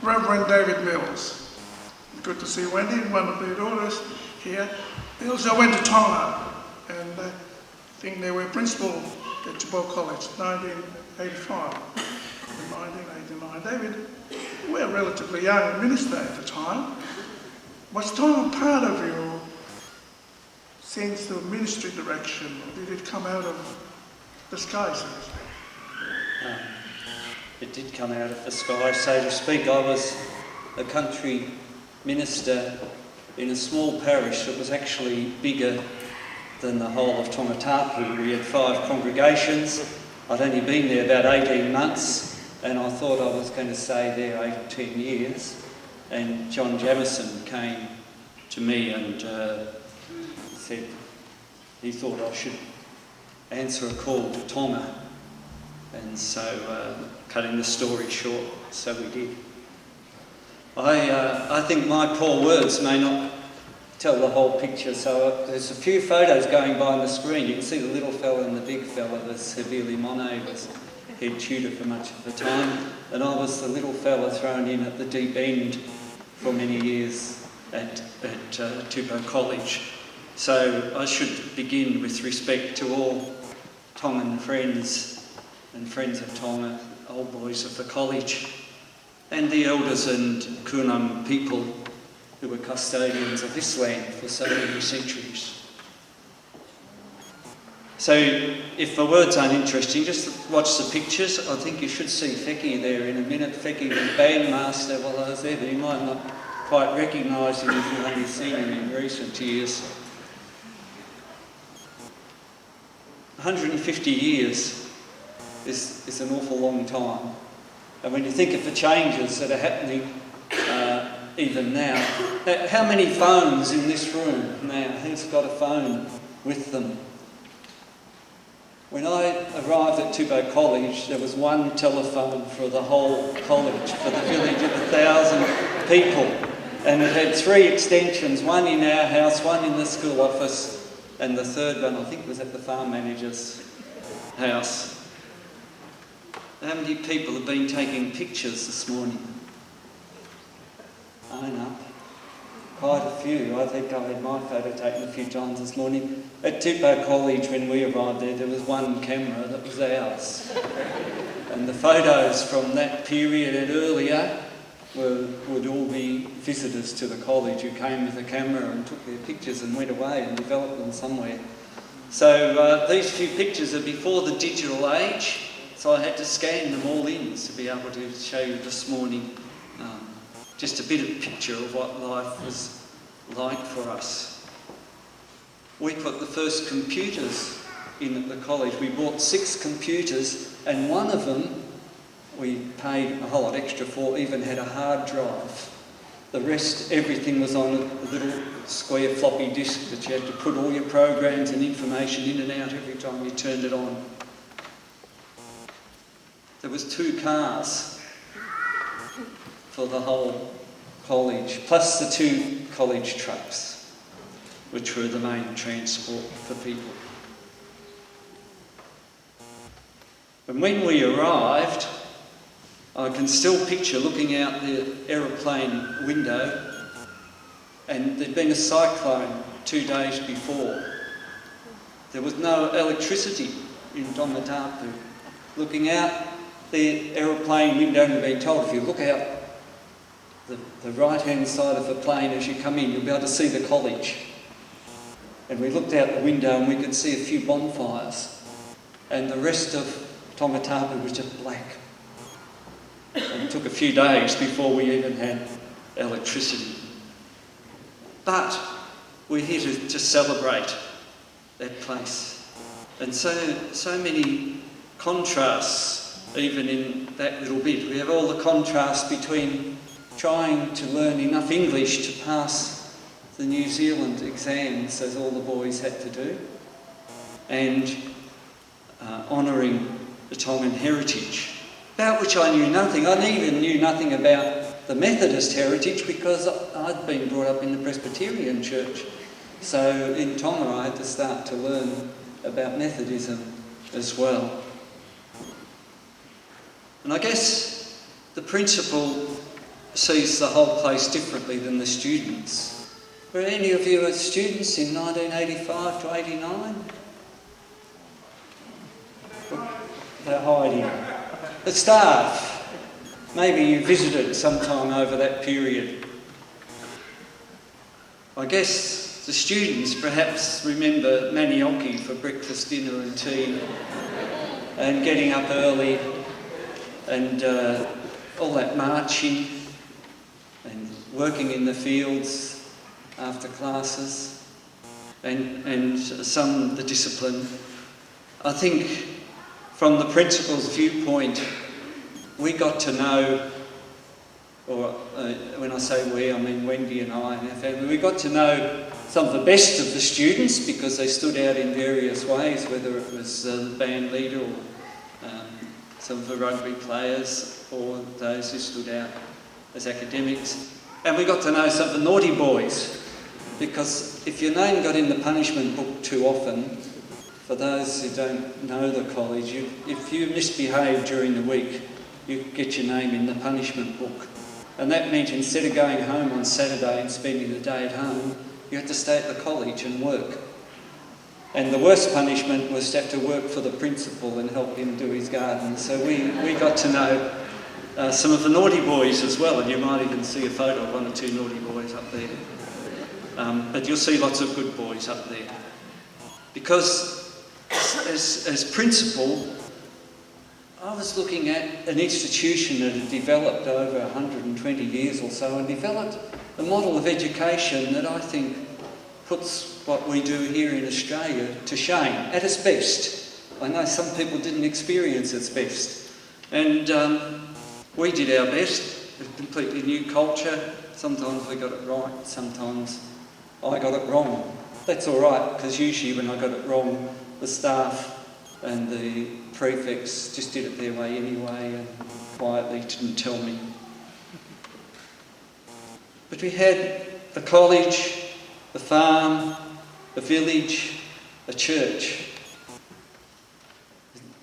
Reverend David Mills. Good to see Wendy, one of their daughters here. They also went to Tonga, and I think they were principal at Tupou College, 1985 and 1989. David, you were a relatively young minister at the time. Was Tonga part of your sense of ministry direction, or did it come out of the sky, so to speak? It did come out of the sky, so to speak. I was a country minister in a small parish that was actually bigger than the whole of Tupou. We had 5 congregations. I'd only been there about 18 months, and I thought I was going to stay there 8 or 10 years. And John Jamieson came to me and said he thought I should answer a call to Tonga. And so, cutting the story short, so we did. I think my poor words may not tell the whole picture, so there's a few photos going by on the screen. You can see the little fella and the big fella. The severely Monet was head tutor for much of the time, and I was the little fella thrown in at the deep end for many years at Tupou College. So I should begin with respect to all Tongan friends and friends of Tonga, old boys of the college, and the elders and Kunam people who were custodians of this land for so many centuries. So if the words aren't interesting, just watch the pictures. I think you should see Feki there in a minute. Feki was bandmaster while I was there, but you might not quite recognise him if you've only seen him in recent years. 150 years is an awful long time. And when you think of the changes that are happening even now, how many phones in this room now? Who's got a phone with them? When I arrived at Tupou College, there was one telephone for the whole college, for the village of 1,000 people. And it had 3 extensions, one in our house, one in the school office, and the third one, I think, was at the farm manager's house. How many people have been taking pictures this morning? I know. Quite a few. I think I had my photo taken a few times this morning. At Tupou College, when we arrived there was one camera that was ours. And the photos from that period and earlier would all be visitors to the college who came with a camera and took their pictures and went away and developed them somewhere. So these few pictures are before the digital age, so I had to scan them all in to be able to show you this morning just a bit of a picture of what life was like for us. We put the first computers in at the college. We bought 6 computers, and one of them we paid a whole lot extra for, even had a hard drive. The rest, everything was on a little square floppy disk that you had to put all your programs and information in and out every time you turned it on. There was 2 cars for the whole college, plus the 2 college trucks, which were the main transport for people. And when we arrived, I can still picture looking out the aeroplane window, and there'd been a cyclone 2 days before. There was no electricity in Tupou. Looking out the aeroplane window, and being told if you look out the right-hand side of the plane as you come in, you'll be able to see the college. And we looked out the window and we could see a few bonfires, and the rest of Tupou was just black. And it took a few days before we even had electricity. But we're here to celebrate that place. And so many contrasts, even in that little bit. We have all the contrast between trying to learn enough English to pass the New Zealand exams, as all the boys had to do, and honouring the Tongan heritage, about which I knew nothing. I even knew nothing about the Methodist heritage because I'd been brought up in the Presbyterian church. So in Tonga I had to start to learn about Methodism as well. And I guess the principal sees the whole place differently than the students. Were any of you students in 1985 to 89? They're hiding. The staff, maybe you visited sometime over that period. I guess the students perhaps remember manioki for breakfast, dinner and tea, and getting up early, and all that marching and working in the fields after classes, and some the discipline. I think from the principal's viewpoint, we got to know, or when I say we, I mean Wendy and I and our family, we got to know some of the best of the students because they stood out in various ways, whether it was the band leader or some of the rugby players or those who stood out as academics. And we got to know some of the naughty boys, because if your name got in the punishment book too often, for those who don't know the college, if you misbehaved during the week, you get your name in the punishment book. And that meant instead of going home on Saturday and spending the day at home, you had to stay at the college and work. And the worst punishment was to have to work for the principal and help him do his garden. So we got to know some of the naughty boys as well, and you might even see a photo of one or two naughty boys up there. But you'll see lots of good boys up there. Because as principal, I was looking at an institution that had developed over 120 years or so and developed a model of education that I think puts what we do here in Australia to shame, at its best. I know some people didn't experience its best. And we did our best, a completely new culture. Sometimes we got it right, sometimes I got it wrong. That's all right, because usually when I got it wrong, the staff and the prefects just did it their way anyway and quietly didn't tell me. But we had the college, the farm, the village, a church.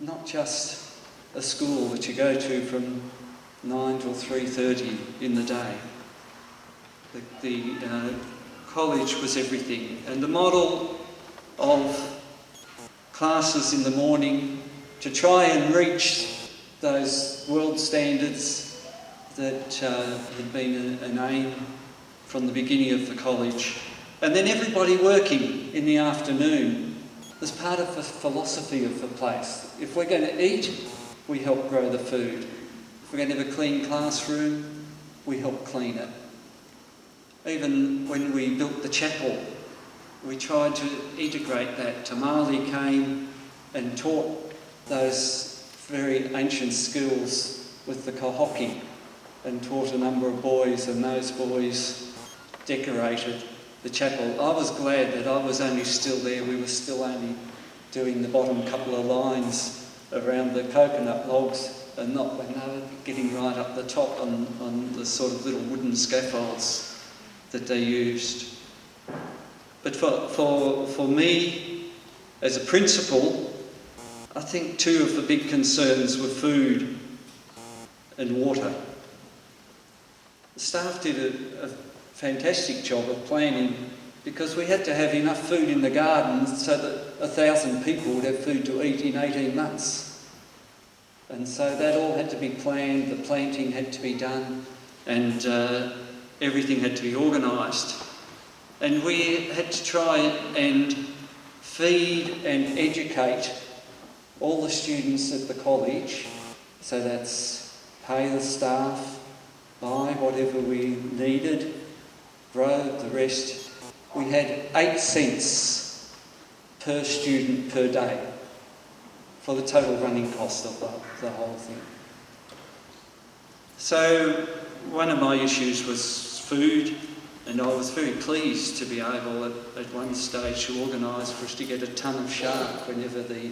Not just a school that you go to from 9 till 3:30 in the day. The college was everything. And the model of classes in the morning to try and reach those world standards that had been an aim from the beginning of the college. And then everybody working in the afternoon as part of the philosophy of the place. If we're going to eat, we help grow the food. If we're going to have a clean classroom, we help clean it. Even when we built the chapel, we tried to integrate that. Tamale came and taught those very ancient skills with the kahoki and taught a number of boys, and those boys decorated the chapel. I was glad that I was only still there. We were still only doing the bottom couple of lines around the coconut logs and not when they were getting right up the top on the sort of little wooden scaffolds that they used. But for me, as a principal, I think two of the big concerns were food and water. The staff did a fantastic job of planning, because we had to have enough food in the garden so that 1,000 people would have food to eat in 18 months. And so that all had to be planned, the planting had to be done, and everything had to be organised. And we had to try and feed and educate all the students at the college, so that's pay the staff, buy whatever we needed, grow the rest. We had 8 cents per student per day for the total running cost of the whole thing. So one of my issues was food, and I was very pleased to be able at one stage to organise for us to get a ton of shark whenever the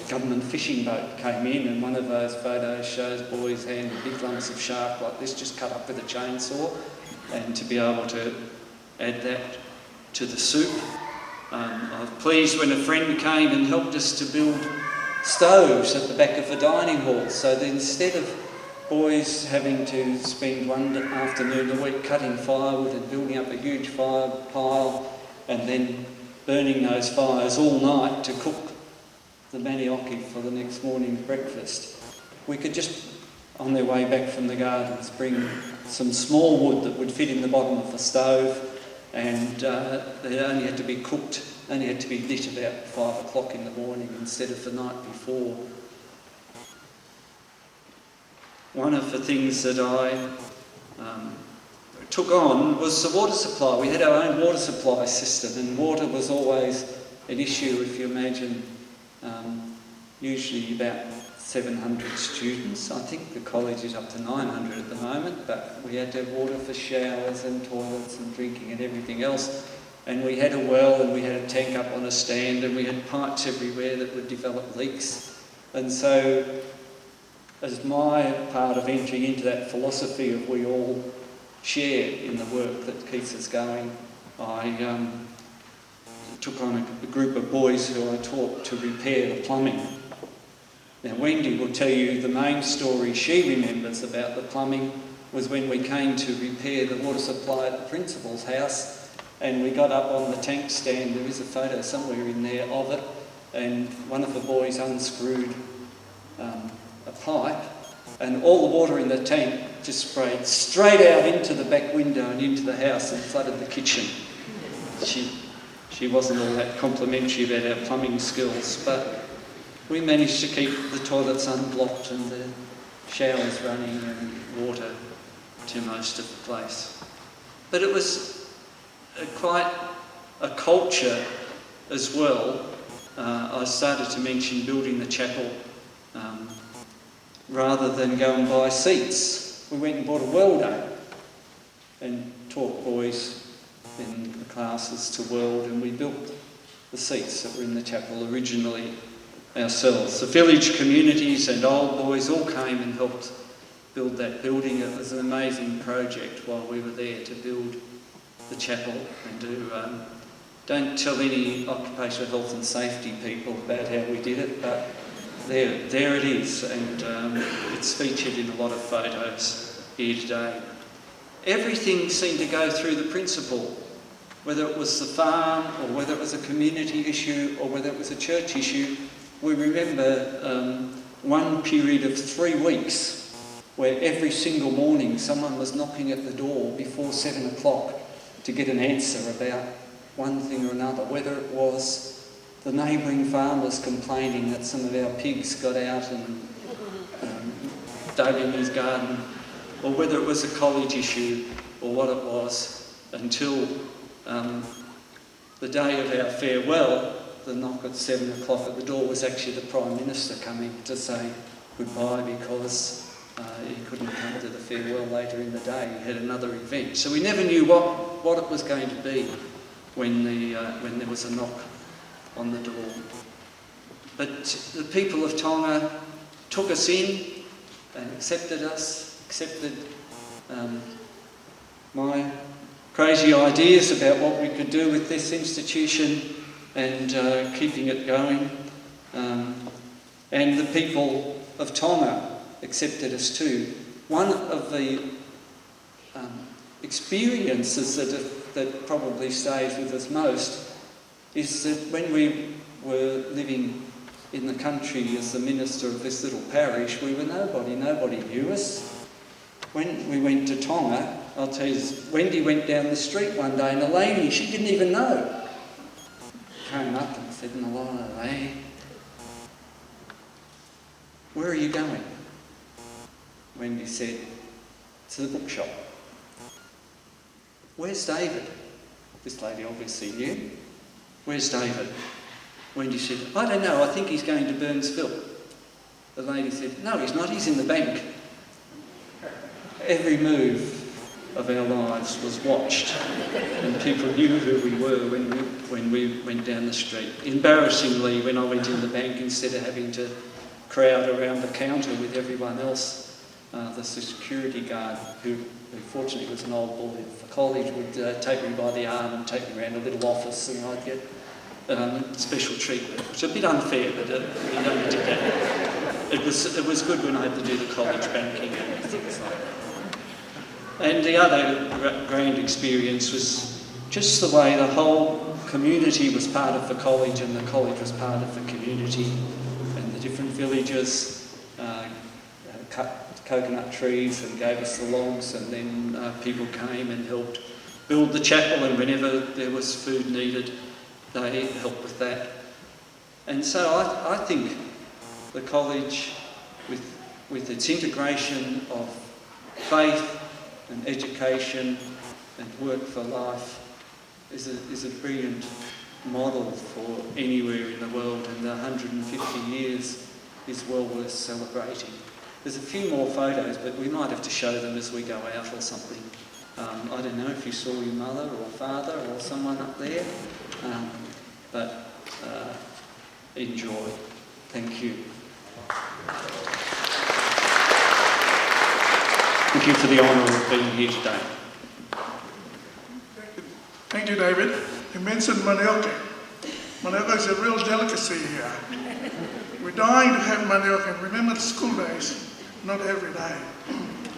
government fishing boat came in, and one of those photos shows boys handing big lumps of shark like this, just cut up with a chainsaw, and to be able to add that to the soup. I was pleased when a friend came and helped us to build stoves at the back of the dining hall, so that instead of boys having to spend one afternoon a week cutting firewood and building up a huge fire pile and then burning those fires all night to cook the manioki for the next morning's breakfast. We could just, on their way back from the gardens, bring some small wood that would fit in the bottom of the stove, and they only had to be cooked, only had to be lit about 5 o'clock in the morning instead of the night before. One of the things that I took on was the water supply. We had our own water supply system, and water was always an issue. If you imagine, usually about 700 students. I think the college is up to 900 at the moment, but we had to have water for showers and toilets and drinking and everything else. And we had a well, and we had a tank up on a stand, and we had pipes everywhere that would develop leaks. And so, as my part of entering into that philosophy of we all share in the work that keeps us going, I took on a group of boys who I taught to repair the plumbing. Now, Wendy will tell you the main story she remembers about the plumbing was when we came to repair the water supply at the principal's house, and we got up on the tank stand. There is a photo somewhere in there of it, and one of the boys unscrewed a pipe, and all the water in the tank just sprayed straight out into the back window and into the house and flooded the kitchen. She wasn't all that complimentary about our plumbing skills, but we managed to keep the toilets unblocked and the showers running and water to most of the place. But it was quite a culture as well. I started to mention building the chapel. Rather than go and buy seats, we went and bought a welder and taught boys in the classes to weld, and we built the seats that were in the chapel originally ourselves. The village communities and old boys all came and helped build that building. It was an amazing project while we were there to build the chapel and do. Don't tell any occupational health and safety people about how we did it, but there it is, and it's featured in a lot of photos here today. Everything seemed to go through the principal, whether it was the farm or whether it was a community issue or whether it was a church issue. We remember one period of 3 weeks where every single morning someone was knocking at the door before 7 o'clock to get an answer about one thing or another, whether it was the neighbouring farmers complaining that some of our pigs got out and dug in his garden, or whether it was a college issue or what it was, until the day of our farewell. The knock at 7 o'clock at the door was actually the Prime Minister coming to say goodbye because he couldn't come to the farewell later in the day. He had another event. So we never knew what it was going to be when there was a knock on the door. But the people of Tonga took us in and accepted us, accepted my crazy ideas about what we could do with this institution and keeping it going. And the people of Tonga accepted us too. One of the experiences that probably stays with us most is that when we were living in the country as the minister of this little parish, we were nobody. Nobody knew us. When we went to Tonga, I'll tell you, Wendy went down the street one day and a lady she didn't even know came up and said in a line, "Hey, where are you going?" Wendy said, "To the bookshop." "Where's David?" This lady obviously knew. "Where's David?" Wendy said, "I don't know, I think he's going to Burnsville." The lady said, "No, he's not, he's in the bank." Every move of our lives was watched, and people knew who we were when we went down the street. Embarrassingly, when I went in the bank, instead of having to crowd around the counter with everyone else, the security guard, who fortunately was an old boy of college, would take me by the arm and take me around a little office, and I'd get special treatment. It's a bit unfair, but we only did that. it was good when I had to do the college banking and things like that. And the other grand experience was just the way the whole community was part of the college and the college was part of the community, and the different villages cut coconut trees and gave us the logs, and then people came and helped build the chapel, and whenever there was food needed, they helped with that. And so I think the college, with its integration of faith and education and work for life, is a brilliant model for anywhere in the world, and the 150 years is well worth celebrating. There's a few more photos, but we might have to show them as we go out or something. I don't know if you saw your mother or father or someone up there, but enjoy. Thank you. Thank you for the honour of being here today. Thank you, David. You mentioned manioke. Manioke is a real delicacy here. We're dying to have manioke, and remember the school days, not every day.